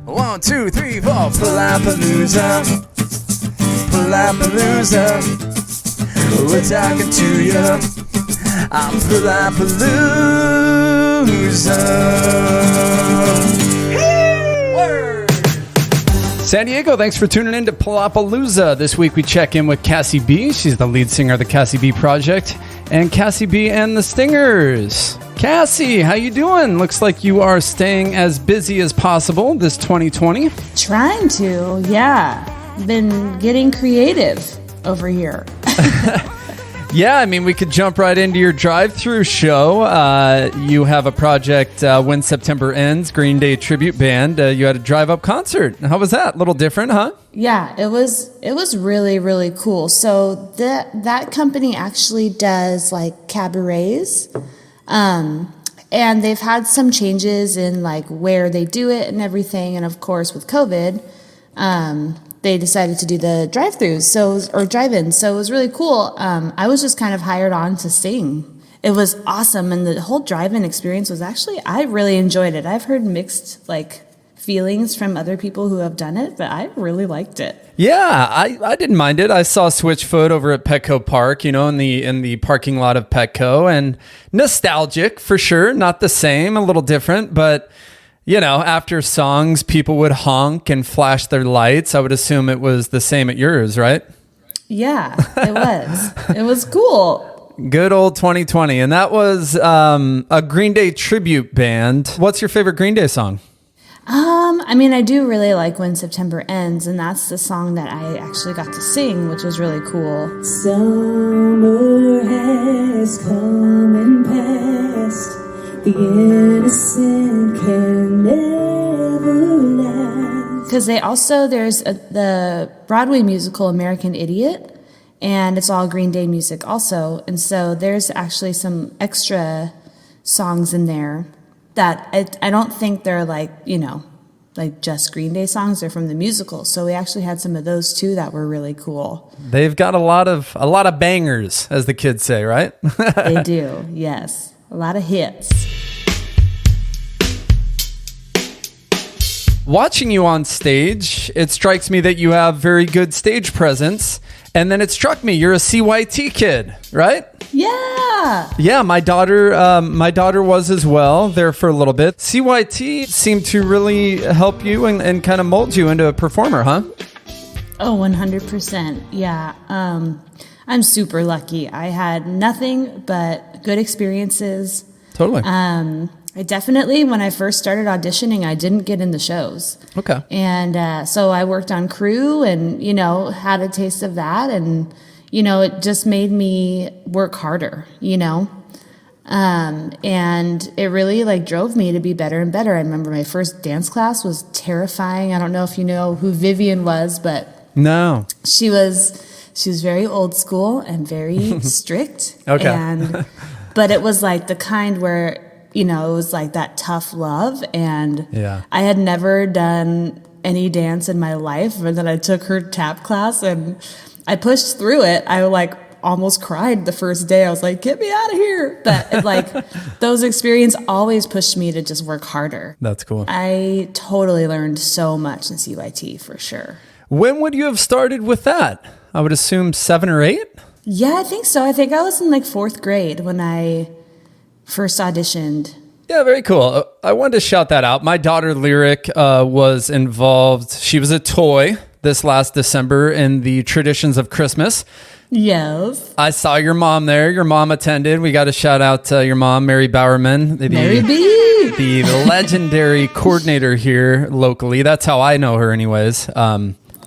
1, 2, 3, 4. Palapalooza, Palapalooza. We're talking to you. I'm Palapalooza. Word. San Diego, thanks for tuning in to Palapalooza. This week we check in with Cassie B. She's the lead singer of the Cassie B Project, and Cassie B and the Stingers. Cassie, how you doing? Looks like you are staying as busy as possible this 2020. Trying to, yeah. Been getting creative over here. Yeah, I mean, we could jump right into your drive-through show. You have a project, When September Ends, Green Day tribute band. You had a drive-up concert. How was that? A little different, huh? Yeah, it was really, really cool. So that company actually does like cabarets. And they've had some changes in like where they do it and everything. And of course, with COVID, they decided to do the drive-throughs, or drive-ins. So it was really cool. I was just kind of hired on to sing. It was awesome. And the whole drive-in experience was actually, I really enjoyed it. I've heard mixed like feelings from other people who have done it, but I really liked it. Yeah, I didn't mind it. I saw Switchfoot over at Petco Park, in the parking lot of Petco, and nostalgic for sure. Not the same, a little different, but after songs, people would honk and flash their lights. I would assume it was the same at yours, right? Yeah, it was. It was cool. Good old 2020. And that was a Green Day tribute band. What's your favorite Green Day song? I do really like When September Ends, and that's the song that I actually got to sing, which was really cool. Summer has come and passed. The innocent can never last. Because there's the Broadway musical American Idiot, and it's all Green Day music also. And so there's actually some extra songs in there that I don't think they're like just Green Day songs. They're from the musical. So we actually had some of those too that were really cool. They've got a lot of bangers, as the kids say, right? They do, yes. A lot of hits. Watching you on stage, it strikes me that you have very good stage presence. And then it struck me, you're a CYT kid, right? Yeah. Yeah, my daughter was as well there for a little bit. CYT seemed to really help you and kind of mold you into a performer, huh? Oh, 100%. Yeah. I'm super lucky. I had nothing but good experiences. Totally. I definitely, when I first started auditioning, I didn't get in the shows. Okay. And so I worked on crew and, had a taste of that. And, it just made me work harder, and it really drove me to be better and better. I remember my first dance class was terrifying. I don't know if you know who Vivian was, but no, she was very old school and very strict. Okay. But it was like the kind where, it was like that tough love. And yeah. I had never done any dance in my life. And then I took her tap class and I pushed through it. I almost cried the first day. I was like, get me out of here. But those experiences always pushed me to just work harder. That's cool. I totally learned so much in CYT for sure. When would you have started with that? I would assume 7 or 8? Yeah, I think so. I think I was in 4th grade when I first auditioned. Yeah, very cool. I wanted to shout that out. My daughter Lyric was involved. She was a toy this last December in the Traditions of Christmas. Yes. I saw your mom there. Your mom attended. We got to shout out your mom, Mary Bowerman. Mary B. The legendary coordinator here locally. That's how I know her anyways.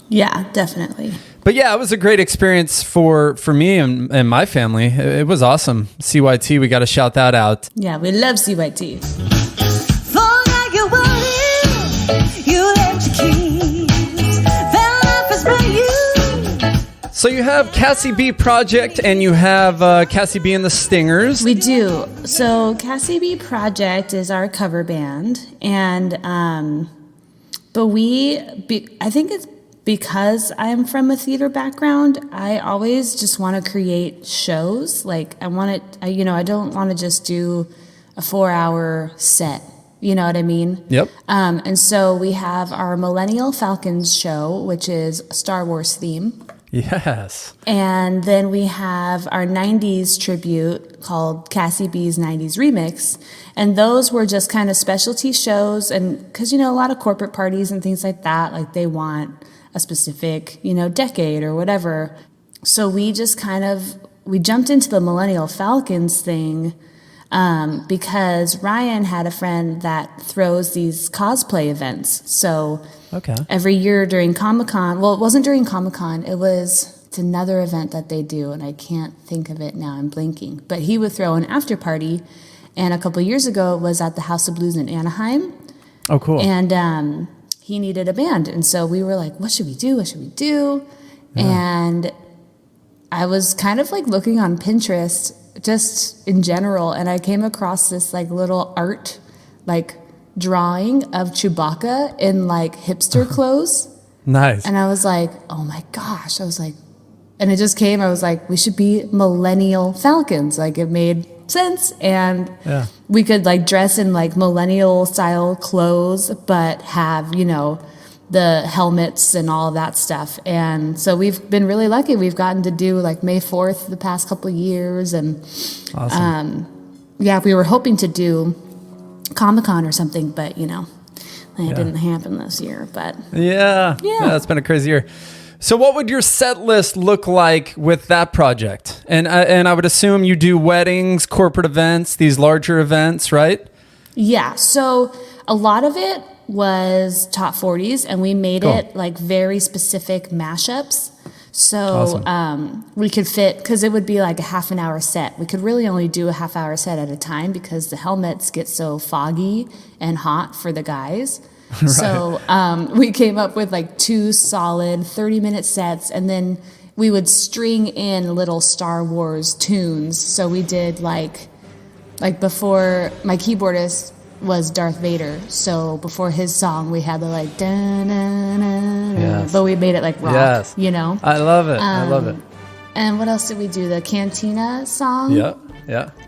Yeah, definitely. But yeah, it was a great experience for me and my family. It was awesome. CYT, we got to shout that out. Yeah, we love CYT. So you have Cassie B Project and you have Cassie B and the Stingers. We do. So Cassie B Project is our cover band, and but I think it's because I'm from a theater background. I always just want to create shows. Like I don't want to just do a 4-hour set. You know what I mean? Yep. And so we have our Millennial Falcons show, which is a Star Wars theme. Yes. And then we have our 90s tribute called Cassie B's 90s Remix. And those were just kind of specialty shows. And because, a lot of corporate parties and things like that, like they want a specific, decade or whatever. So we just we jumped into the Millennial Falcons thing because Ryan had a friend that throws these cosplay events. So every year during Comic-Con, well, it wasn't during Comic-Con, it's another event that they do, and I can't think of it now, I'm blinking. But he would throw an after party, and a couple years ago it was at the House of Blues in Anaheim. Oh, cool. And he needed a band, and so we were like, what should we do? Yeah. And I was kind of like looking on Pinterest just in general, and I came across this like little art like drawing of Chewbacca in like hipster clothes. Nice. And I was like, oh my gosh. And it just came, I was like, we should be Millennial Falcons. Like it made sense, and we could like dress in like millennial style clothes but have the helmets and all of that stuff. And so we've been really lucky. We've gotten to do like May 4th the past couple of years. And awesome. We were hoping to do Comic-Con or something, but it didn't happen this year. But yeah, it's been a crazy year. So what would your set list look like with that project? And I would assume you do weddings, corporate events, these larger events, right? Yeah. So a lot of it was top 40s, and we made it like very specific mashups. So we could fit, because it would be like a half an hour set. We could really only do a half hour set at a time because the helmets get so foggy and hot for the guys. Right. So we came up with like 2 solid 30-minute sets, and then we would string in little Star Wars tunes. So we did like before, my keyboardist was Darth Vader, so before his song we had the like da-na-na-na, but we made it like rock. I love it. I love it. And what else did we do? The Cantina song. Yeah.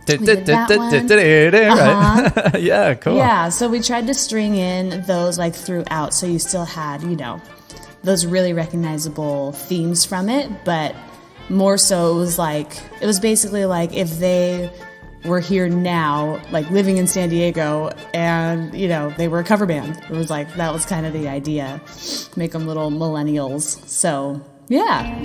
We did that one. Right. Yeah, cool. Yeah, so we tried to string in those like throughout, so you still had those really recognizable themes from it, but more so it was basically like if they were here now, like living in San Diego, and they were a cover band. It was like that was kind of the idea, make them little millennials. So yeah.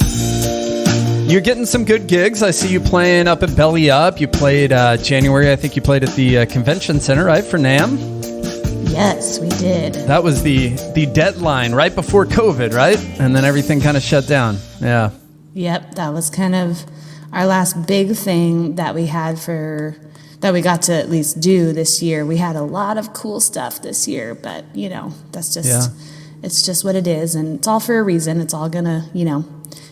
You're getting some good gigs. I see you playing up at Belly Up. You played January. I think you played at the convention center, right, for NAMM? Yes, we did. That was the deadline right before COVID, right? And then everything kind of shut down. Yeah. Yep, that was kind of our last big thing that we had that we got to at least do this year. We had a lot of cool stuff this year, but that's just it's just what it is, and it's all for a reason. It's all gonna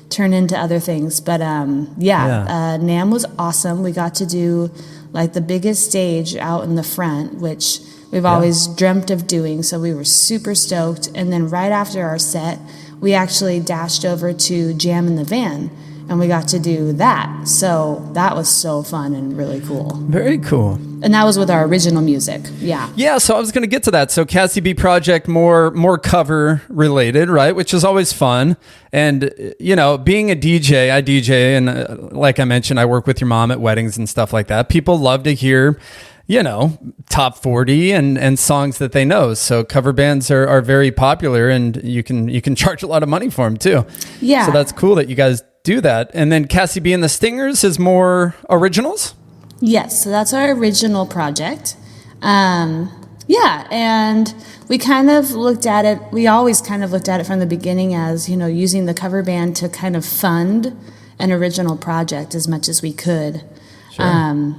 turn into other things. But NAMM was awesome. We got to do like the biggest stage out in the front, which we've always dreamt of doing, so we were super stoked. And then right after our set, we actually dashed over to Jam in the Van, and we got to do that. So that was so fun and really cool. Very cool. And that was with our original music. Yeah. Yeah, so I was going to get to that. So Cassie B project, more cover related, right? Which is always fun. And, being a DJ, I DJ, and like I mentioned, I work with your mom at weddings and stuff like that. People love to hear, top 40 and songs that they know. So cover bands are very popular, and you can charge a lot of money for them too. Yeah. So that's cool that you guys do that. And then Cassie B and the Stingers is more originals? Yes, so that's our original project. And we kind of looked at it, we always kind of looked at it from the beginning as, using the cover band to kind of fund an original project as much as we could. Sure.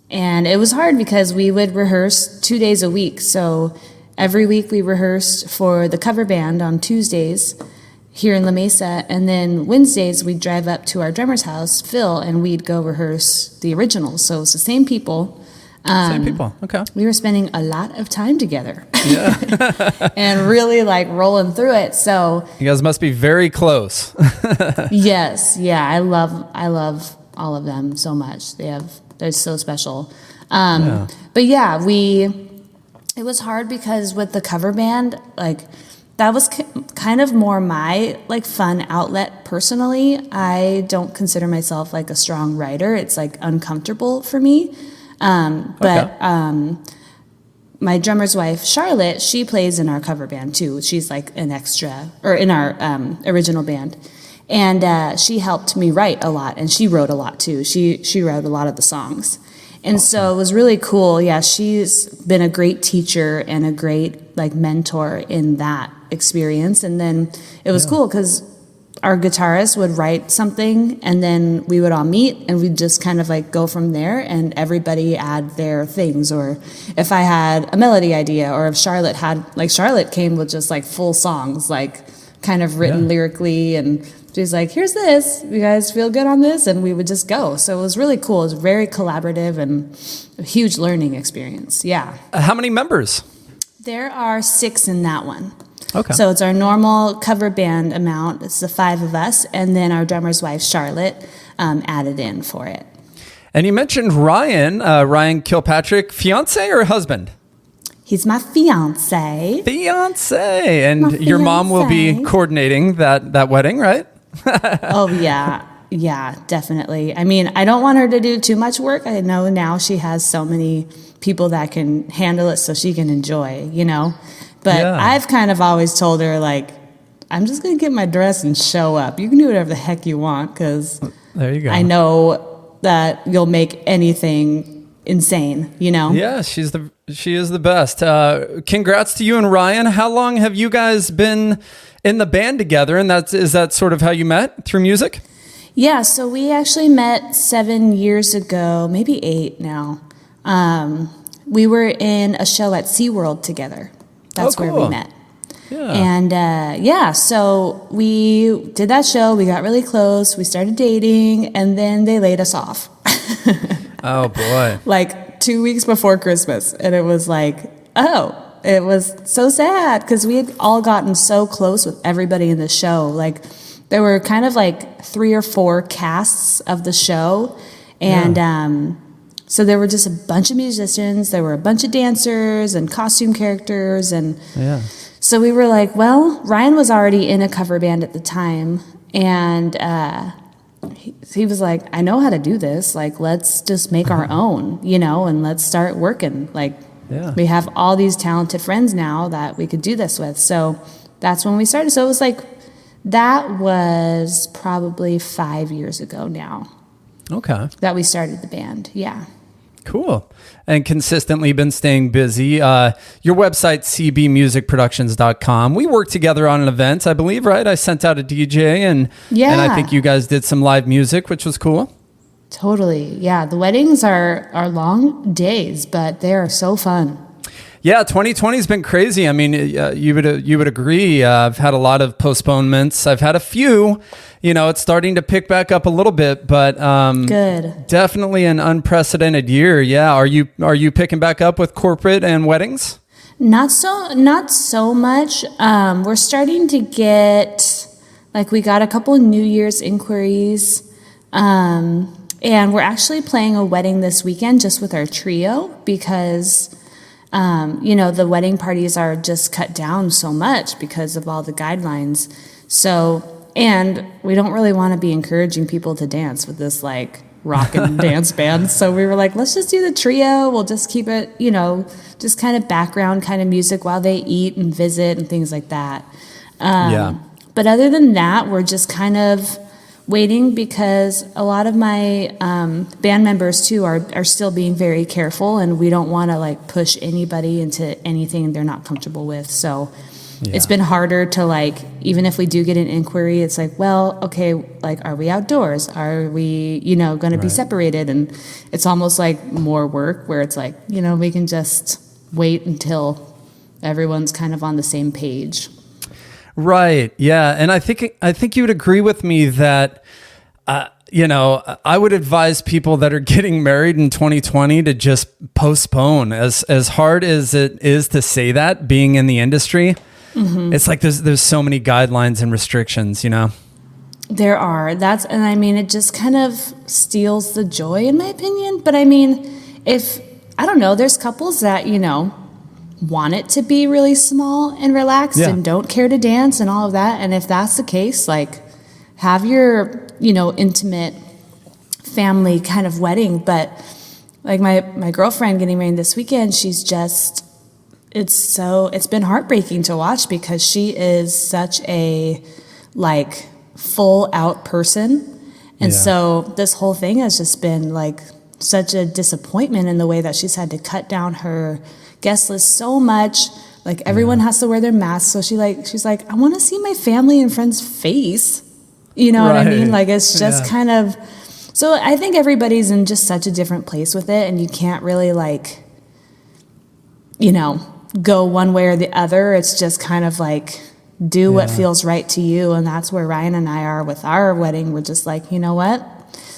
And it was hard because we would rehearse 2 days a week. So every week we rehearsed for the cover band on Tuesdays here in La Mesa, and then Wednesdays we'd drive up to our drummer's house, Phil, and we'd go rehearse the originals. So it's the same people. Okay. We were spending a lot of time together. Yeah. And really like rolling through it. So you guys must be very close. Yes. Yeah. I love all of them so much. They're so special. But yeah, it was hard because with the cover band, like that was kind of more my like fun outlet personally. I don't consider myself like a strong writer. It's like uncomfortable for me. My drummer's wife, Charlotte, she plays in our cover band too. She's like an extra, or in our original band. And she helped me write a lot, and she wrote a lot too. She wrote a lot of the songs. And so it was really cool. Yeah, she's been a great teacher and a great like mentor in that experience. And then it was cool because our guitarist would write something, and then we would all meet and we'd just kind of like go from there, and everybody add their things. Or if I had a melody idea, or if Charlotte came with just like full songs, like kind of written lyrically, and she's like, here's this, you guys feel good on this? And we would just go. So it was really cool. It was very collaborative and a huge learning experience. Yeah. How many members? There are 6 in that one. Okay. So it's our normal cover band amount. It's the 5 of us. And then our drummer's wife, Charlotte, added in for it. And you mentioned Ryan Kilpatrick, fiance or husband? He's my fiance. Fiance. And My your mom will be fiancé. coordinating that wedding, right? Oh, yeah. Yeah, definitely. I mean, I don't want her to do too much work. I know now she has so many people that can handle it so she can enjoy, you know? But I've kind of always told her, like, I'm just going to get my dress and show up. You can do whatever the heck you want, because there you go. I know that you'll make anything insane, you know? Yeah, she is the best. Congrats to you and Ryan. How long have you guys been in the band together? And is that sort of how you met, through music? Yeah, so we actually met 7 years ago, maybe 8 now. We were in a show at SeaWorld together. That's cool. where we met. Yeah. And so we did that show. We got really close. We started dating, and then they laid us off. Oh, boy. Like 2 weeks before Christmas. And it was like, it was so sad because we had all gotten so close with everybody in the show. Like, there were kind of like 3 or 4 casts of the show. And so there were just a bunch of musicians. There were a bunch of dancers and costume characters. And so we were like, well, Ryan was already in a cover band at the time. And he was like, I know how to do this. Like, let's just make our own, you know, and let's start working. Like, we have all these talented friends now that we could do this with. So that's when we started. So it was like, that was probably 5 years ago now. Okay. That we started the band. Yeah. Cool. And consistently been staying busy. Your website, cbmusicproductions.com. We worked together on an event, I believe, right? I sent out a DJ and I think you guys did some live music, which was cool. Totally. Yeah. The weddings are long days, but they are so fun. Yeah, 2020 has been crazy. I mean, you would agree. I've had a lot of postponements. I've had a few. You know, it's starting to pick back up a little bit, but good. Definitely an unprecedented year. Yeah, are you picking back up with corporate and weddings? Not so much. We're starting to get, like, we got a couple of New Year's inquiries, and we're actually playing a wedding this weekend just with our trio because. The wedding parties are just cut down so much because of all the guidelines. So, and we don't really want to be encouraging people to dance with this like rock and dance band. So we were like, let's just do the trio. We'll just keep it, just kind of background kind of music while they eat and visit and things like that. But other than that, we're just kind of waiting because a lot of my band members too are still being very careful, and we don't want to like push anybody into anything they're not comfortable with. So it's been harder to like, even if we do get an inquiry, it's like, well, okay, like, are we outdoors? Are we, going to be separated? And it's almost like more work where it's like, we can just wait until everyone's kind of on the same page. Right. Yeah. And I think you would agree with me that, I would advise people that are getting married in 2020 to just postpone. As hard as it is to say that, being in the industry, it's like there's so many guidelines and restrictions, There are. And I mean, it just kind of steals the joy, in my opinion. But I mean, I don't know, there's couples that, want it to be really small and relaxed Yeah. and don't care to dance and all of that. And if that's the case, like have your, intimate family kind of wedding. But like my girlfriend getting married this weekend, it's been heartbreaking to watch because she is such a like full out person. And so this whole thing has just been like such a disappointment in the way that she's had to cut down her guest list so much. Like everyone has to wear their masks. So she's like, I want to see my family and friends' face. You know what I mean? Like it's just kind of, so I think everybody's in just such a different place with it, and you can't really like, go one way or the other. It's just kind of like do what feels right to you. And that's where Ryan and I are with our wedding. We're just like, you know what?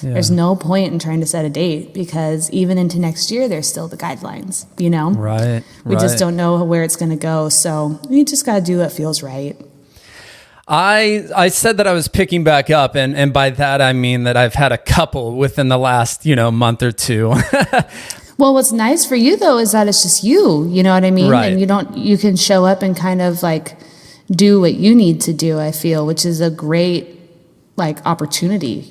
Yeah. There's no point in trying to set a date because even into next year, there's still the guidelines, Right. We just don't know where it's going to go. So you just got to do what feels right. I said that I was picking back up, and by that I mean that I've had a couple within the last, month or two. Well, what's nice for you though is that it's just you know what I mean? Right. And you can show up and kind of like do what you need to do, I feel, which is a great like opportunity,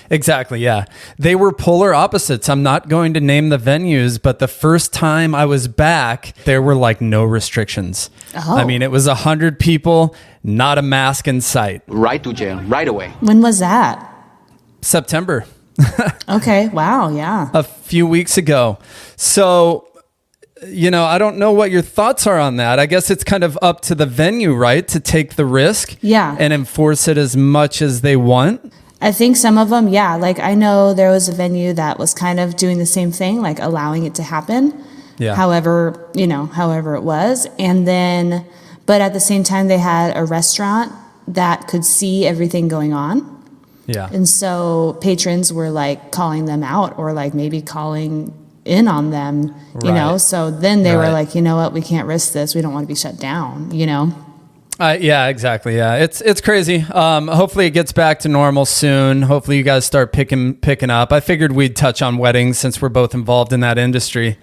Exactly, yeah. They were polar opposites. I'm not going to name the venues, but the first time I was back, there were like no restrictions. Oh. I mean, it was 100 people, not a mask in sight. Right to jail, right away. When was that? September. Okay, wow, yeah. A few weeks ago. So, I don't know what your thoughts are on that. I guess it's kind of up to the venue, right? To take the risk and enforce it as much as they want. I think some of them, yeah. Like I know there was a venue that was kind of doing the same thing, like allowing it to happen. Yeah. However it was. And then, but at the same time, they had a restaurant that could see everything going on. Yeah. And so patrons were like calling them out or like maybe calling in on them, So then they were like, you know what, we can't risk this. We don't want to be shut down, Yeah, exactly. Yeah, it's crazy. Hopefully it gets back to normal soon. Hopefully you guys start picking up. I figured we'd touch on weddings since we're both involved in that industry.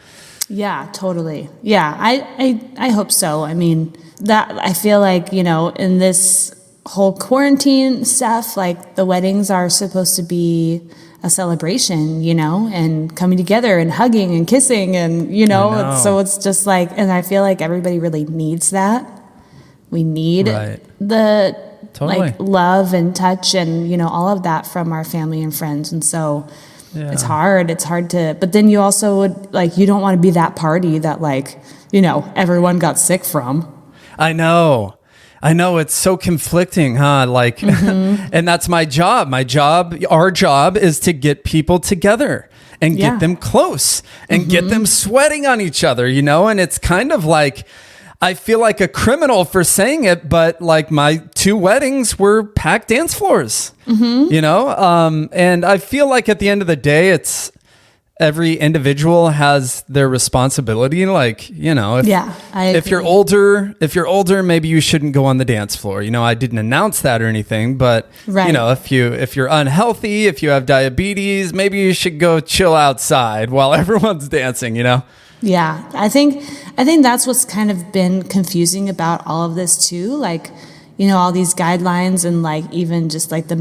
Yeah, totally. Yeah, I hope so. I mean, that I feel like, in this whole quarantine stuff, like the weddings are supposed to be a celebration, and coming together and hugging and kissing and, so it's just like, and I feel like everybody really needs that. We need the like love and touch and, all of that from our family and friends. And so it's hard to, but then you also would like, you don't want to be that party that like, everyone got sick from. I know. It's so conflicting, huh? Like, and that's my job. Our job is to get people together and get them close and get them sweating on each other, and it's kind of like, I feel like a criminal for saying it, but like my 2 weddings were packed dance floors, and I feel like at the end of the day, it's every individual has their responsibility. Like, if you're older, maybe you shouldn't go on the dance floor. I didn't announce that or anything, but if you're unhealthy, if you have diabetes, maybe you should go chill outside while everyone's dancing, Yeah, I think that's what's kind of been confusing about all of this too. Like, all these guidelines and like even just like the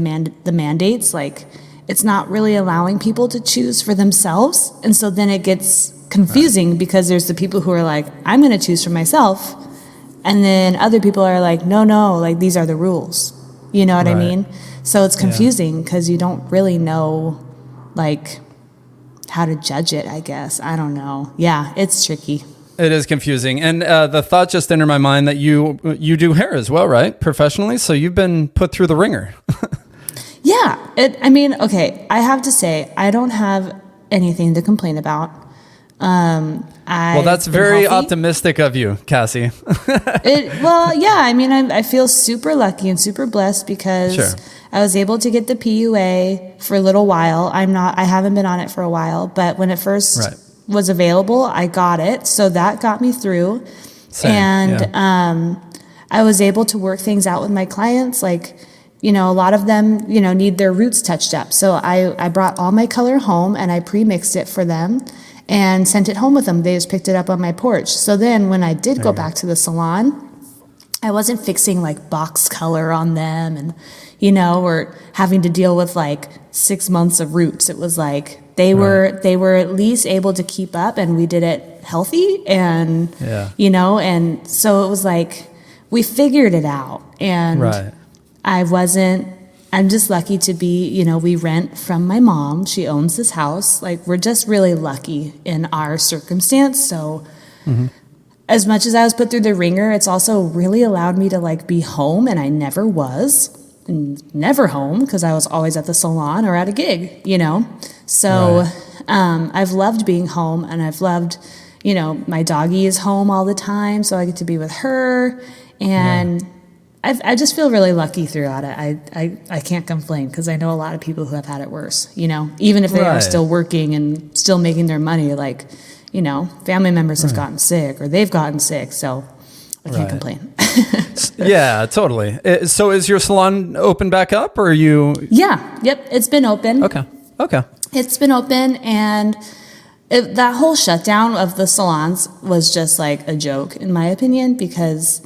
mandates, like it's not really allowing people to choose for themselves. And so then it gets confusing because there's the people who are like, I'm going to choose for myself. And then other people are like, no, like these are the rules. You know what I mean? So it's confusing because you don't really know like how to judge it, I guess. I don't know. Yeah, it's tricky. It is confusing. And the thought just entered my mind that you do hair as well, right? Professionally. So you've been put through the ringer. Yeah. Okay. I have to say, I don't have anything to complain about. Well, that's very optimistic of you, Cassie. I feel super lucky and super blessed because I was able to get the PUA for a little while. I haven't been on it for a while, but when it first was available, I got it. So that got me through. I was able to work things out with my clients. Like, a lot of them, need their roots touched up. So I brought all my color home and I pre-mixed it for them. and sent it home with them. They just picked it up on my porch. So then when I did go back to the salon, I wasn't fixing like box color on them and, or having to deal with like 6 months of roots. It was like they were at least able to keep up, and we did it healthy and, and so it was like we figured it out. And I'm just lucky to be, we rent from my mom. She owns this house. Like, we're just really lucky in our circumstance. So as much as I was put through the ringer, it's also really allowed me to like be home, and I never was. Never home because I was always at the salon or at a gig, So I've loved being home, and I've loved, my doggie is home all the time, so I get to be with her. And I just feel really lucky throughout it. I can't complain because I know a lot of people who have had it worse, even if they are still working and still making their money, like, family members have gotten sick or they've gotten sick. So I can't complain. Yeah, totally. So is your salon open back up, or are you? Yeah. Yep. It's been open. Okay. It's been open, and that whole shutdown of the salons was just like a joke, in my opinion, because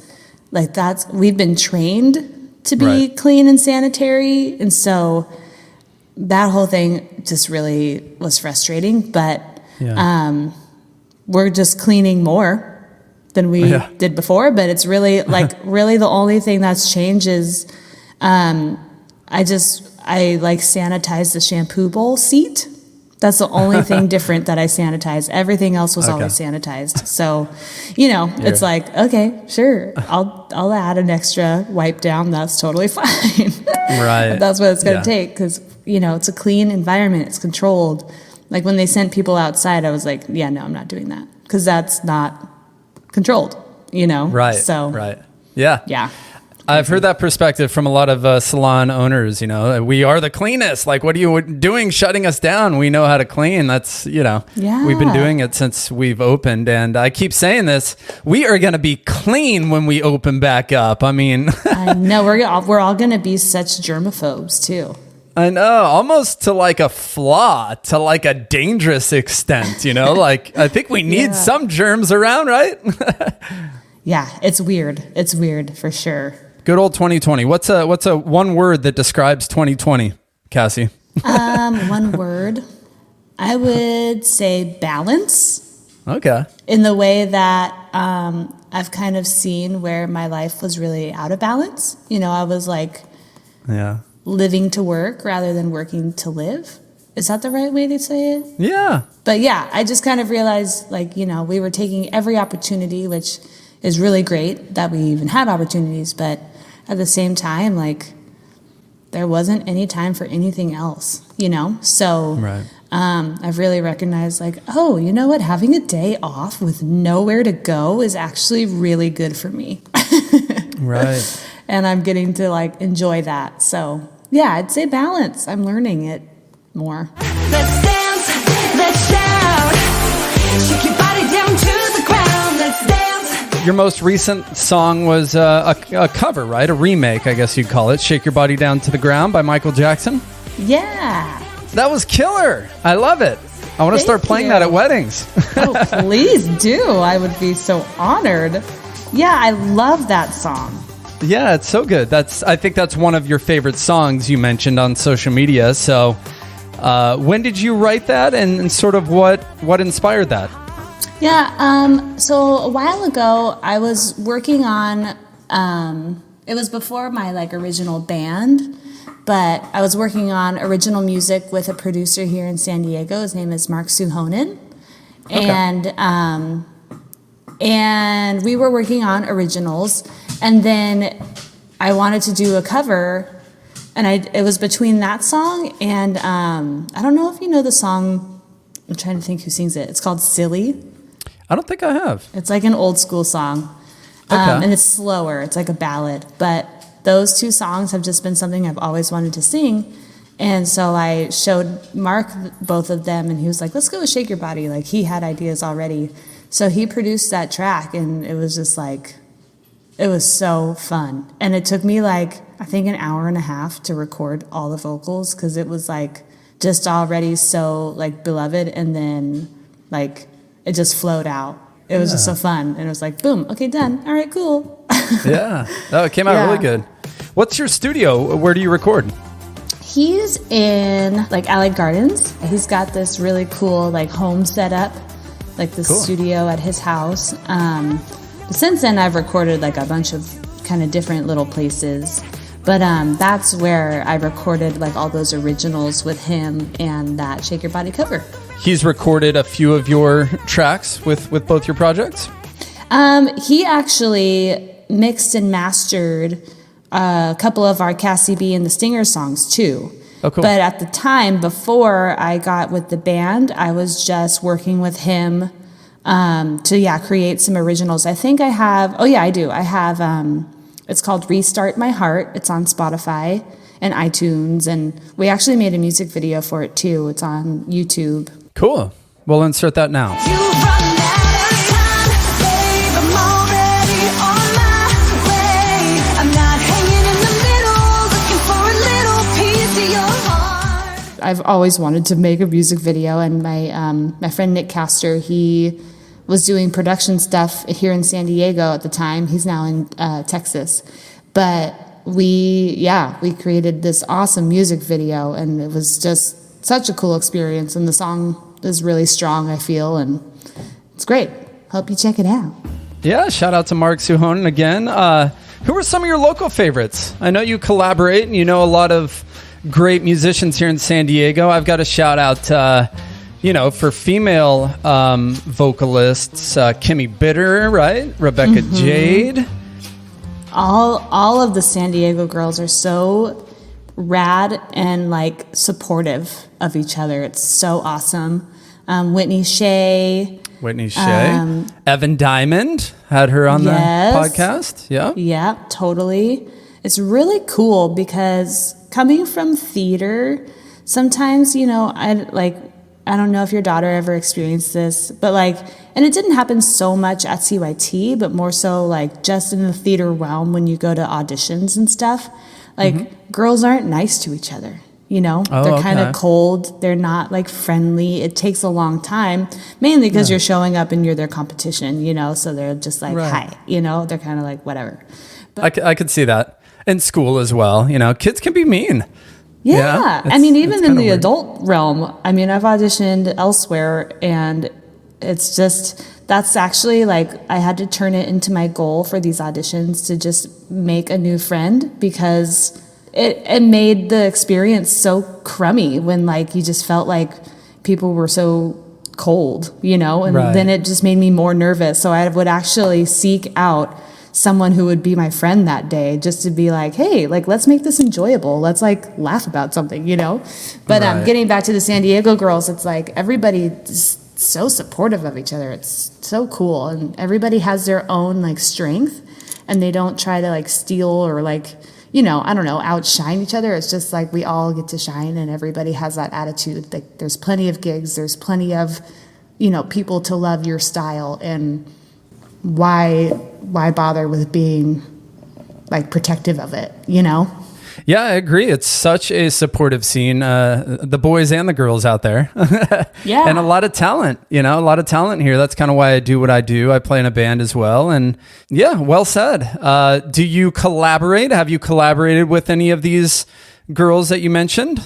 like we've been trained to be clean and sanitary. And so that whole thing just really was frustrating, but we're just cleaning more than we did before. But it's really like really the only thing that's changed is I like sanitize the shampoo bowl seat. That's the only thing different that I sanitized. Everything else was always sanitized. So, it's like, okay, sure, I'll add an extra wipe down. That's totally fine. Right. That's what it's going to take because, it's a clean environment. It's controlled. Like when they sent people outside, I was like, yeah, no, I'm not doing that because that's not controlled, Right. So, right. Yeah. Yeah. I've heard that perspective from a lot of salon owners. We are the cleanest. Like, what are you doing shutting us down? We know how to clean. That's, we've been doing it since we've opened. And I keep saying this, we are going to be clean when we open back up. I mean, I know we're all going to be such germaphobes too. I know, almost to like a flaw, to like a dangerous extent, like I think we need some germs around, right? Yeah, it's weird. It's weird for sure. Good old 2020. What's a one word that describes 2020, Cassie? One word. I would say balance. Okay. In the way that I've kind of seen where my life was really out of balance. I was like living to work rather than working to live. Is that the right way to say it? Yeah. But yeah, I just kind of realized like, we were taking every opportunity, which is really great that we even have opportunities, but at the same time, like there wasn't any time for anything else, So I've really recognized like, oh, you know what? Having a day off with nowhere to go is actually really good for me. Right. And I'm getting to like enjoy that. So yeah, I'd say balance. I'm learning it more. Let's dance, let's shout, shake your body down to the ground, let's dance. Your most recent song was a cover, right? A remake, I guess you'd call it. Shake Your Body Down to the Ground by Michael Jackson. Yeah. That was killer. I love it. I want to start playing that at weddings. Oh, please do. I would be so honored. Yeah, I love that song. Yeah, it's so good. I think that's one of your favorite songs you mentioned on social media. So when did you write that and sort of what inspired that? Yeah, so a while ago, I was working on, it was before my like original band, but I was working on original music with a producer here in San Diego. His name is Mark Suhonen. Okay. And we were working on originals, and then I wanted to do a cover, and it was between that song and, I don't know if you know the song, I'm trying to think who sings it. It's called Silly. I don't think I have. It's like an old school song. Okay. And it's slower. It's like a ballad. But those two songs have just been something I've always wanted to sing. And so I showed Mark both of them, and he was like, let's go with Shake Your Body. Like, he had ideas already. So he produced that track, and it was just like, it was so fun. And it took me like, I think an hour and a half to record all the vocals because it was like just already so like beloved. And then like it just flowed out. It was just so fun. And it was like, boom, okay, done. All right, cool. Yeah. Oh, it came out really good. What's your studio? Where do you record? He's in like Allied Gardens. He's got this really cool like home setup, like the studio at his house. But since then, I've recorded like a bunch of kind of different little places. But that's where I recorded like all those originals with him and that Shake Your Body cover. He's recorded a few of your tracks with both your projects? He actually mixed and mastered a couple of our Cassie B and the Stinger songs too. Oh, cool. But at the time, before I got with the band, I was just working with him to create some originals. I think I have, I do. I have, it's called Restart My Heart. It's on Spotify and iTunes, and we actually made a music video for it too. It's on YouTube. Cool. We'll insert that now. You run out of time, babe, I'm already on my way. I'm not hanging in the middle, looking for a little piece of your heart. I've always wanted to make a music video, and my friend Nick Castor, he was doing production stuff here in San Diego at the time. He's now in Texas. But we created this awesome music video, and it was just such a cool experience, and the song is really strong, I feel, and it's great. Hope you check it out. Yeah, shout out to Mark Suhonen again. Who are some of your local favorites? I know you collaborate, and you know a lot of great musicians here in San Diego. I've got a shout out, for female vocalists, Kimmy Bitter, right? Rebecca Jade. All of the San Diego girls are so rad and like supportive of each other. It's so awesome. Whitney Shea. Evan Diamond, had her on the podcast. Yeah, totally. It's really cool because coming from theater, sometimes, I don't know if your daughter ever experienced this, but and it didn't happen so much at CYT, but more so just in the theater realm when you go to auditions and stuff. Girls aren't nice to each other, they're kind of cold. They're not friendly. It takes a long time, mainly because you're showing up and you're their competition, so they're just hi, they're kind of whatever. But I could see that in school as well. Kids can be mean. Yeah. Even in the adult realm, I've auditioned elsewhere, and it's just, that's actually I had to turn it into my goal for these auditions to just make a new friend, because it made the experience so crummy when you just felt like people were so cold, and then it just made me more nervous. So I would actually seek out someone who would be my friend that day, just to be hey, let's make this enjoyable. Let's laugh about something, But getting back to the San Diego girls, it's everybody is so supportive of each other. It's so cool, and everybody has their own strength, and they don't try to steal or I don't know, outshine each other. It's just we all get to shine, and everybody has that attitude. There's plenty of gigs, there's plenty of people to love your style, and why bother with being protective of it, Yeah, I agree. It's such a supportive scene, the boys and the girls out there. Yeah. And a lot of talent, a lot of talent here. That's kind of why I do what I do. I play in a band as well. And yeah, well said. Do you collaborate? Have you collaborated with any of these girls that you mentioned?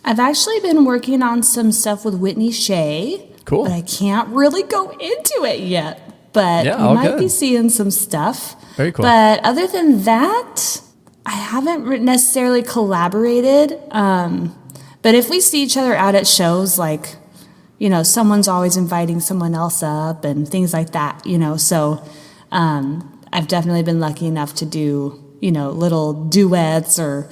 I've actually been working on some stuff with Whitney Shea. Cool. But I can't really go into it yet. But you might be seeing some stuff. Very cool. But other than that, I haven't necessarily collaborated. But if we see each other out at shows, someone's always inviting someone else up and things like that, So I've definitely been lucky enough to do, little duets or,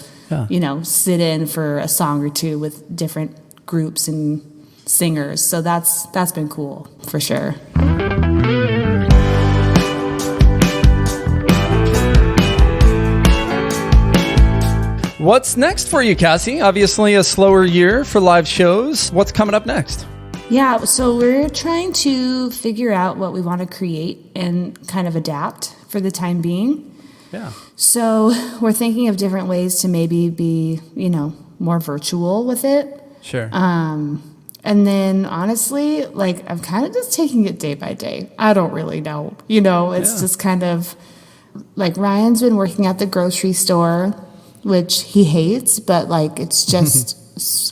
sit in for a song or two with different groups and singers. So that's been cool for sure. What's next for you, Cassie? Obviously a slower year for live shows. What's coming up next? Yeah, so we're trying to figure out what we want to create and kind of adapt for the time being. Yeah. So we're thinking of different ways to maybe be, more virtual with it. Sure. And then honestly, like I'm kind of just taking it day by day. I don't really know. It's just kind of like Ryan's been working at the grocery store, which he hates, but like it's just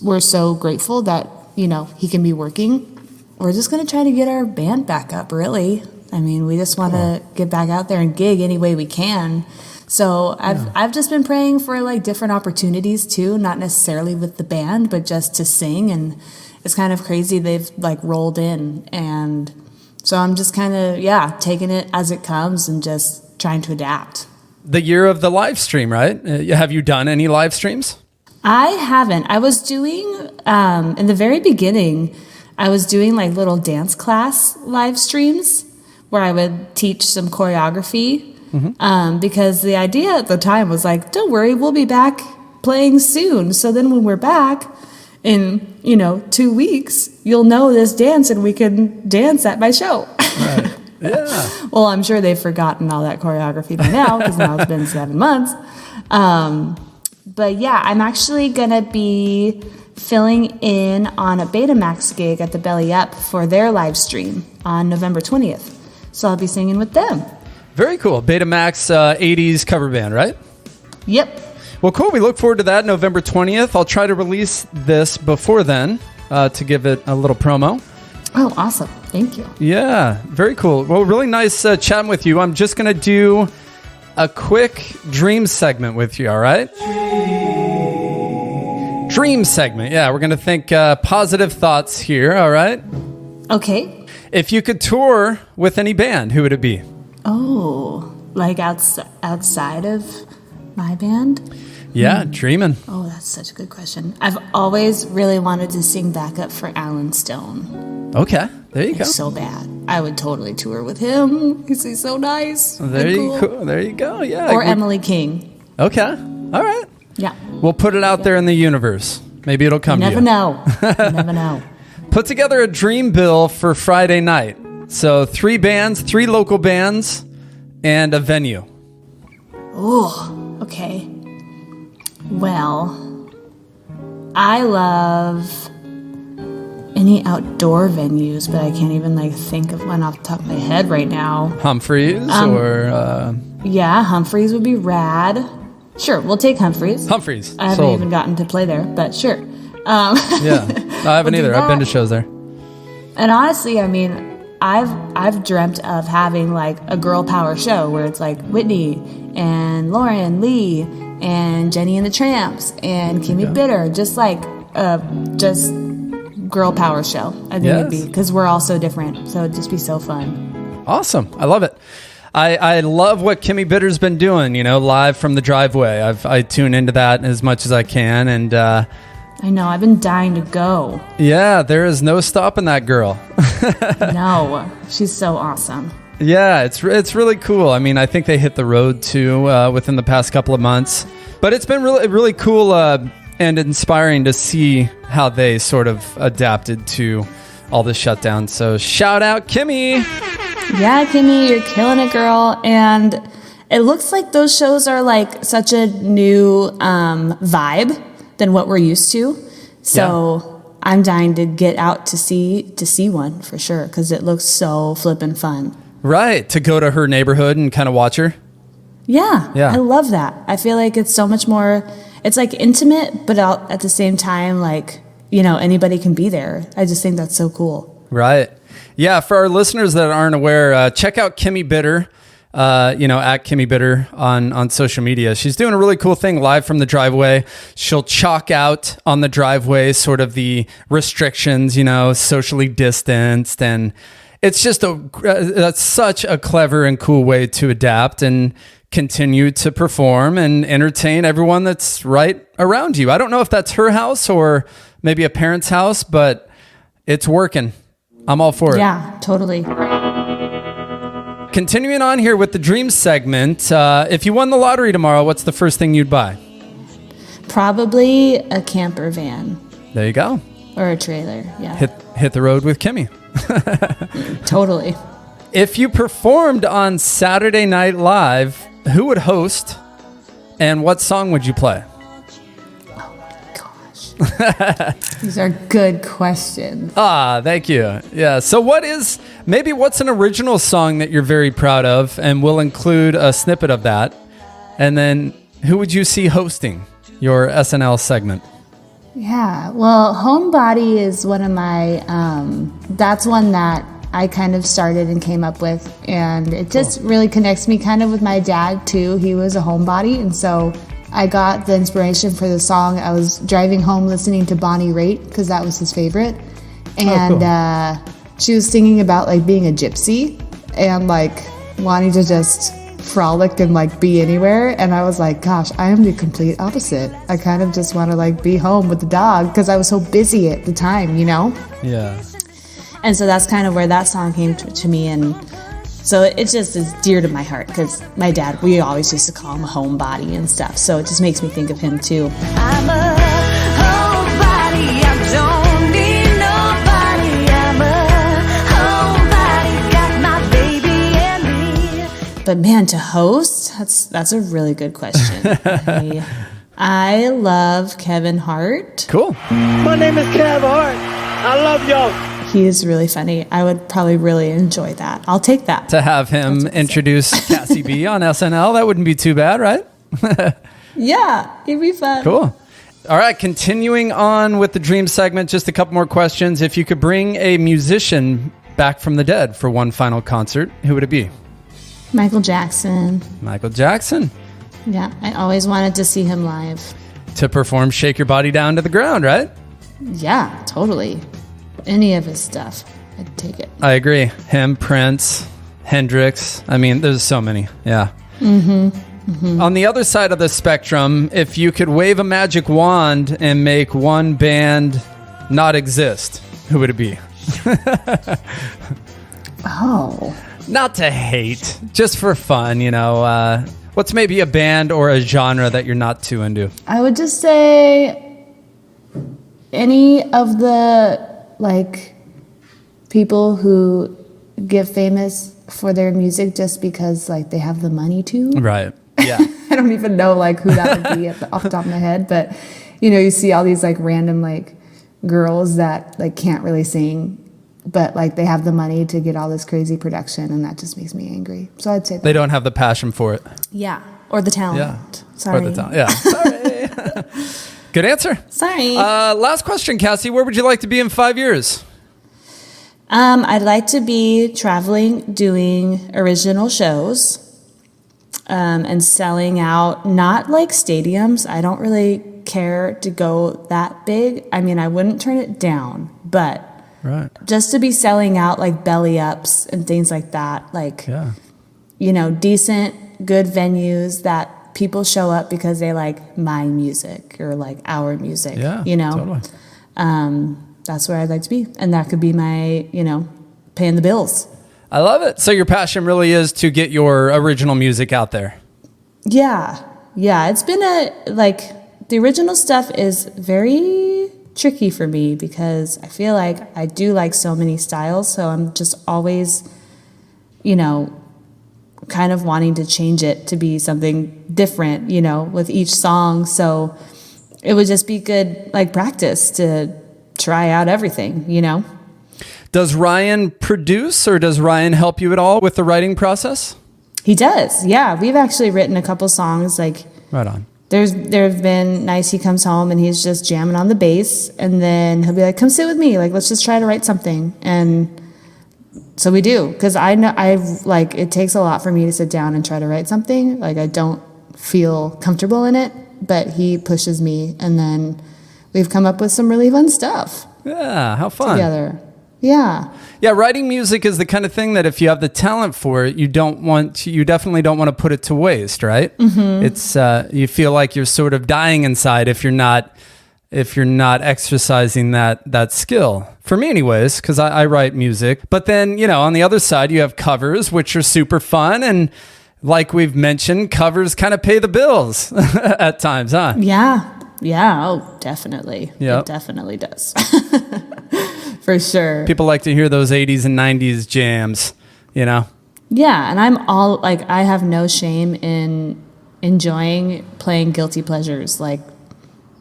we're so grateful that, he can be working. We're just going to try to get our band back up, really. I mean, we just want to get back out there and gig any way we can. So I've just been praying for like different opportunities too, not necessarily with the band, but just to sing. And it's kind of crazy. They've like rolled in. And so I'm just kind of, taking it as it comes and just trying to adapt. The year of the live stream, right? Have you done any live streams? I haven't. I was doing, in the very beginning, I was doing like little dance class live streams where I would teach some choreography. Because the idea at the time was like, don't worry, we'll be back playing soon. So then when we're back in, 2 weeks, you'll know this dance and we can dance at my show. Right. Yeah. Well, I'm sure they've forgotten all that choreography by now because now it's been 7 months. But yeah, I'm actually going to be filling in on a Betamax gig at the Belly Up for their live stream on November 20th. So I'll be singing with them. Very cool. Betamax 80s cover band, right? Yep. Well, cool. We look forward to that November 20th. I'll try to release this before then to give it a little promo. Oh, awesome. Thank you. Yeah, very cool. Well, really nice chatting with you. I'm just going to do a quick dream segment with you, all right? Dream segment. Yeah, we're going to think positive thoughts here, all right? Okay. If you could tour with any band, who would it be? Oh, like outside of my band? Yeah, dreaming. Oh, that's such a good question. I've always really wanted to sing backup for Alan Stone. Okay, there you go. So bad. I would totally tour with him because he's so nice. There and you cool. go. There you go. Yeah. Or Emily King. Okay. All right. Yeah. We'll put it out there in the universe. Maybe it'll come You to you. never know. You never know. Put together a dream bill for Friday night. So 3 bands, 3 local bands, and a venue. Oh, okay. Well, I love any outdoor venues, but I can't even like think of one off the top of my head right now. Humphreys or... Yeah, Humphreys would be rad. Sure, we'll take Humphreys. Humphreys. I haven't Sold. even gotten to play there, but sure. Yeah, no, I haven't We'll do either. I've been to that. shows there. And honestly, I mean, I've dreamt of having like a girl power show where it's like Whitney and Lauren Lee and Jenny and the Tramps and Kimmy Bitter, just like just girl power show. I think it'd be because we're all so different, so it'd just be so fun. Awesome. I love it. I love what Kimmy Bitter's been doing, live from the driveway. I tune into that as much as I can, and I know, I've been dying to go. yeah, there is no stopping that girl. No, she's so awesome. Yeah, it's really cool. I mean, I think they hit the road too within the past couple of months, but it's been really cool and inspiring to see how they sort of adapted to all the shutdown. So shout out Kimmy. Yeah, Kimmy, you're killing it, girl. And it looks like those shows are like such a new vibe than what we're used to. So I'm dying to get out to see one for sure because it looks so flippin' fun. Right, to go to her neighborhood and kind of watch her. Yeah, Yeah. I love that. I feel like it's so much more, it's like intimate, but at the same time, like, anybody can be there. I just think that's so cool. Right. Yeah, for our listeners that aren't aware, check out Kimmy Bitter, at Kimmy Bitter on social media. She's doing a really cool thing live from the driveway. She'll chalk out on the driveway sort of the restrictions, socially distanced, and it's just that's such a clever and cool way to adapt and continue to perform and entertain everyone that's right around you. I don't know if that's her house or maybe a parent's house, but it's working. I'm all for it. Yeah, totally. Continuing on here with the dreams segment, if you won the lottery tomorrow, what's the first thing you'd buy? Probably a camper van There you go. or a trailer. Yeah, Hit the road with Kimmy. totally. If you performed on Saturday Night Live, who would host and what song would you play? Gosh. These are good questions. Thank you. Yeah. So what's an original song that you're very proud of, and we'll include a snippet of that. And then who would you see hosting your SNL segment? Yeah, well, Homebody is one of my, that's one that I kind of started and came up with, and it just really connects me kind of with my dad too. He was a homebody, and so I got the inspiration for the song. I was driving home listening to Bonnie Raitt because that was his favorite, and she was singing about like being a gypsy and like wanting to just frolic and like be anywhere, and I was like, gosh, I am the complete opposite. I kind of just want to like be home with the dog because I was so busy at the time, you know? Yeah. And so that's kind of where that song came to me, and so it just is dear to my heart because my dad, we always used to call him a homebody and stuff, so it just makes me think of him too. I'm a homebody, I don't need nobody. I'm a homebody, got my baby and me. But man, to host, that's a really good question. I love Kevin Hart. Cool. My name is Kev Hart. I love y'all. He is really funny. I would probably really enjoy that. I'll take that. To have him introduce Cassie B on SNL, that wouldn't be too bad, right? Yeah, it'd be fun. Cool. All right, continuing on with the dream segment, just a couple more questions. If you could bring a musician back from the dead for one final concert, who would it be? Michael Jackson. Michael Jackson. Yeah, I always wanted to see him live. To perform Shake Your Body Down to the Ground, right? Yeah, totally. Any of his stuff, I'd take it. I agree. Him, Prince, Hendrix. I mean, there's so many. Yeah. On the other side of the spectrum, if you could wave a magic wand and make one band not exist, who would it be? Oh. Not to hate, just for fun, you know. What's maybe a band or a genre that you're not too into? I would just say any of the, like, people who get famous for their music just because, like, they have the money to. Right. Yeah. I don't even know, like, who that would be off the top of my head. But, you know, you see all these, like, random, like, girls that, like, can't really sing. But, like, they have the money to get all this crazy production, and that just makes me angry. So I'd say that. They don't have the passion for it. Yeah. Or the talent. Yeah. Sorry. Or the talent. Yeah. Sorry. Good answer. Sorry. Last question, Cassie. Where would you like to be in 5 years? I'd like to be traveling, doing original shows, and selling out, not like stadiums. I don't really care to go that big. I mean, I wouldn't turn it down, but Right. just to be selling out like belly ups and things like that, like, you know, decent, good venues that people show up because they like my music or like our music, you know? Totally. That's where I'd like to be. And that could be my, you know, paying the bills. I love it. So your passion really is to get your original music out there. Yeah. Yeah. It's been the original stuff is very tricky for me because I feel like I do like so many styles. So I'm just always, you know, kind of wanting to change it to be something different, you know, with each song. So it would just be good, like, practice to try out everything, you know? Does Ryan produce, or does Ryan help you at all with the writing process? He does. Yeah. We've actually written a couple songs. Like, Right on. there have been nights he comes home and he's just jamming on the bass, and then he'll be like, come sit with me. Like, let's just try to write something. And so we do, because I know like, it takes a lot for me to sit down and try to write something. Like, I don't feel comfortable in it, but he pushes me, and then we've come up with some really fun stuff Yeah, how fun. together. Yeah. Yeah, writing music is the kind of thing that if you have the talent for it, you definitely don't want to put it to waste, right? Mm-hmm. It's you feel like you're sort of dying inside if you're not exercising that skill. For me anyways, because I write music. But then, you know, on the other side, you have covers, which are super fun. And like we've mentioned, covers kind of pay the bills at times, huh? Yeah. Yeah. Oh, definitely. Yep. It definitely does. For sure. People like to hear those 80s and 90s jams, you know? Yeah. And I'm all like, I have no shame in enjoying playing guilty pleasures. Like,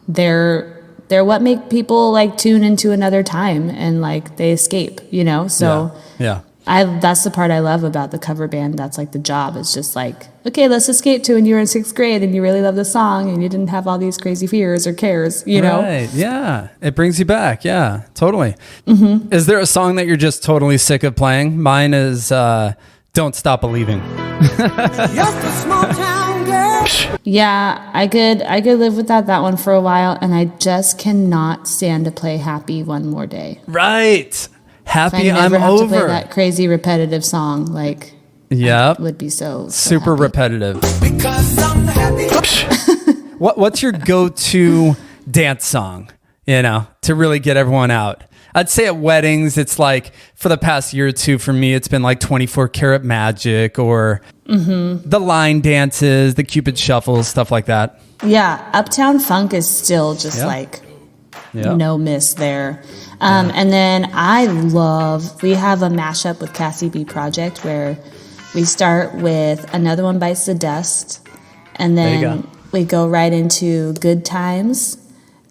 they're they're what make people like tune into another time and like they escape, you know? So Yeah. that's the part I love about the cover band. That's like the job. It's just like, okay, let's escape to when you were in 6th grade and you really love the song and you didn't have all these crazy fears or cares, you know? Right. Yeah. It brings you back. Yeah, totally. Is there a song that you're just totally sick of playing? Mine is Don't Stop Believing. Just a small town girl. Yeah, I could live without that one for a while, and I just cannot stand to play Happy one more day. Right. Happy I I'm never have to play over. that crazy repetitive song, like Yep. would be so Super happy. repetitive. Because I'm happy. What's your go-to dance song, you know, to really get everyone out? I'd say at weddings, it's like for the past year or two for me, it's been like 24 Karat Magic or the line dances, the Cupid shuffles, stuff like that. Yeah, Uptown Funk is still just Yeah. like Yeah. no miss there. And then we have a mashup with Cassie B project where we start with Another One Bites the Dust, and There you then go. we go right into Good Times,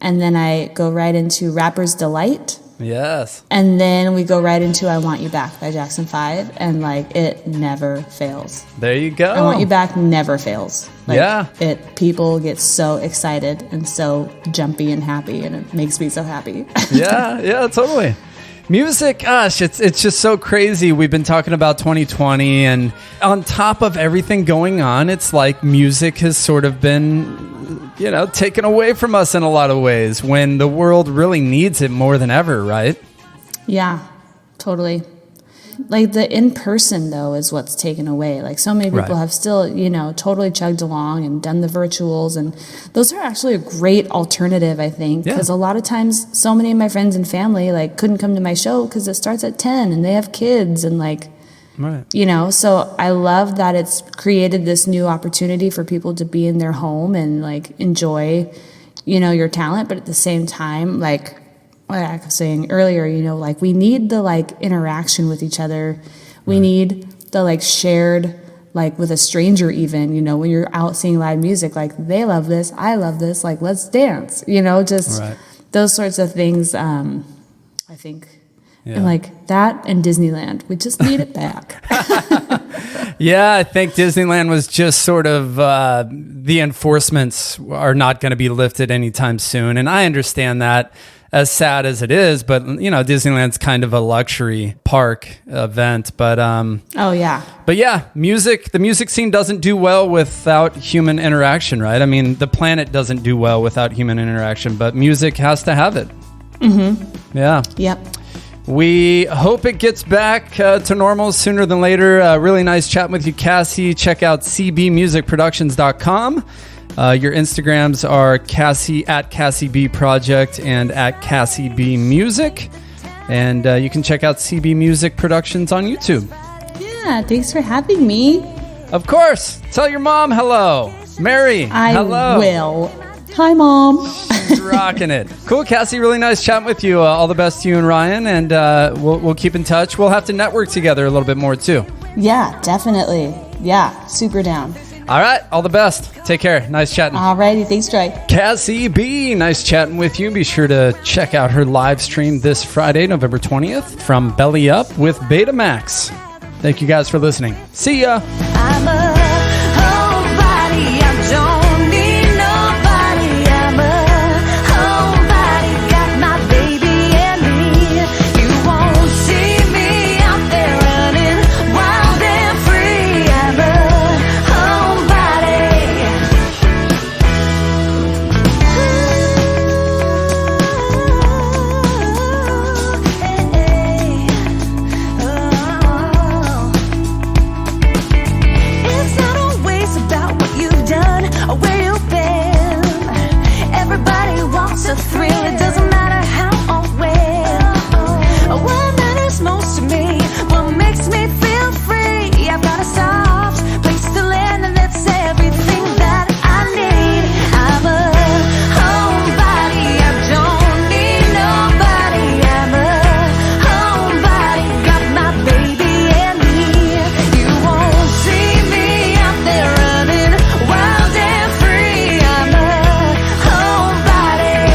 and then I go right into Rapper's Delight. Yes. And then we go right into I Want You Back by Jackson 5, and like it never fails. There you go. I Want You Back never fails. Like, Yeah. People get so excited and so jumpy and happy, and it makes me so happy. Yeah, totally. Music, gosh, it's just so crazy. We've been talking about 2020, and on top of everything going on, it's like music has sort of been, you know, taken away from us in a lot of ways when the world really needs it more than ever, right? Yeah, totally. Like the in-person though is what's taken away. Like so many people Right. have still, you know, totally chugged along and done the virtuals, and those are actually a great alternative, I think, Yeah. because a lot of times so many of my friends and family like couldn't come to my show because it starts at 10 and they have kids and like, Right. you know, so I love that it's created this new opportunity for people to be in their home and like enjoy, you know, your talent, but at the same time, like I was saying earlier, you know, like we need the like interaction with each other. We need the like shared, like with a stranger even, you know, when you're out seeing live music, like they love this, I love this, like let's dance, you know, just Right. those sorts of things. I think, Yeah. and like that and Disneyland, we just need it back. Yeah, I think Disneyland was just sort of the enforcements are not going to be lifted anytime soon. And I understand that, as sad as it is, but you know, Disneyland's kind of a luxury park event. But Oh yeah. but yeah, the music scene doesn't do well without human interaction, right? I mean, the planet doesn't do well without human interaction, but music has to have it. Yeah. Yep. We hope it gets back to normal sooner than later. Really nice chatting with you, Cassie. Check out cbmusicproductions.com. Your Instagrams are Cassie at Cassie B Project and at Cassie B Music. And you can check out CB Music Productions on YouTube. Yeah, thanks for having me. Of course. Tell your mom hello. Mary, I hello. will. Hi, Mom. She's rocking it. Cool, Cassie. Really nice chatting with you. All the best to you and Ryan. And we'll keep in touch. We'll have to network together a little bit more, too. Yeah, definitely. Yeah, super down. All right. All the best. Take care. Nice chatting. Alrighty, thanks, Troy. Cassie B, nice chatting with you. Be sure to check out her live stream this Friday, November 20th from Belly Up with Betamax. Thank you guys for listening. See ya. I'm a homebody. I don't need nobody. I'm a homebody. Got my baby and me. You won't see me out there running wild and free. I'm a homebody. It's not always about what you've done or where you've been. Everybody wants a thrill, it doesn't matter how or when. What matters most to me, what makes me feel free. I've got a soft place to land, and that's everything that I need. I'm a homebody, I don't need nobody. I'm a homebody, got my baby and me. You won't see me out there running wild and free. I'm a homebody.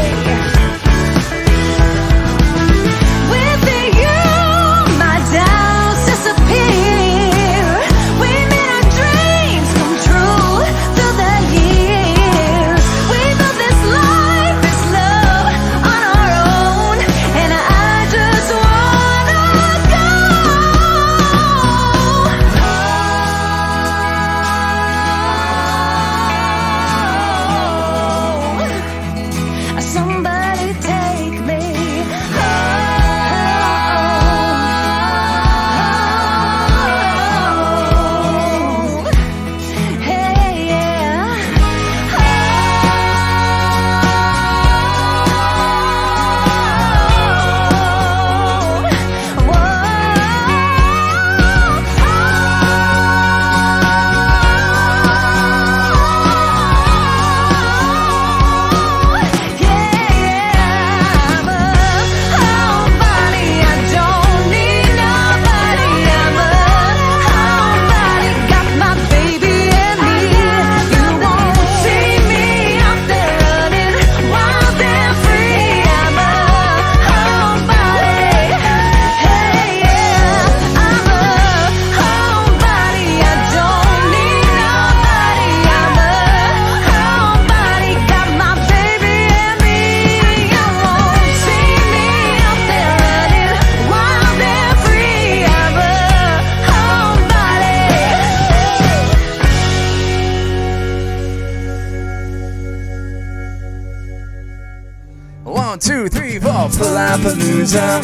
1, 2, 3, 4. Palapalooza.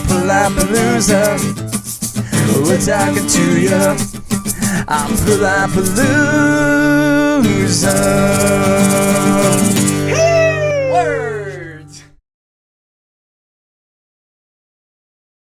Palapalooza. We're talking to you. I'm Palapalooza. Word.